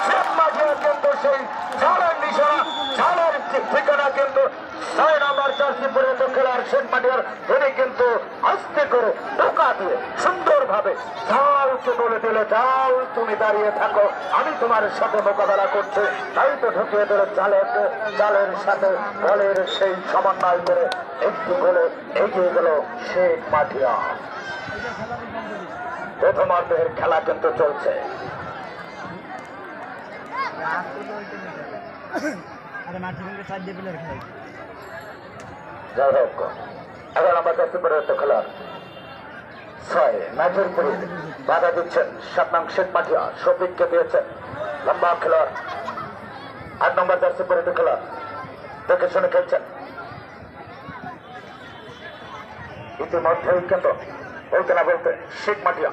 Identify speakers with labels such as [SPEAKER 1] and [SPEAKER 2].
[SPEAKER 1] শেখ মাঝিয়া কিন্তু সেই ঝালের নিশানা ঝালের ঠিকানা কিন্তু 6 নম্বর জার্সি পরিহিত খেলোয়াড় শেখ মাঝিয়ার তিনি কিন্তু আস্তে করে ঢোকা দিয়ে সুন্দরভাবে ঝালকে বলে দিলে ঝাল তুমি দাঁড়িয়ে থাকো আমি তোমার সাথে মোকাবেলা করছি তাই তো ঢুকিয়ে দিল জালের সাথে বলের সেই সমন্বয় করে একটি গোলে এগিয়ে গেল শেখ মাঝিয়া। প্রথমার্ধের খেলা কিন্তু চলছে। যাই হোক 11 নম্বর জার্সি পরিহিত খেলোয়াড় 6 ম্যাচের পরে বাধা দিচ্ছেন 7 নং শেখ মাঝিয়া শফিককে দিয়েছেন লম্বা খেলোয়াড় 8 নম্বর জার্সি পরিহিত খেলোয়াড় দেখে শুনে খেলছেন। ইতিমধ্যেই কিন্তু বলতে না বলতে শেখ মাঝিয়া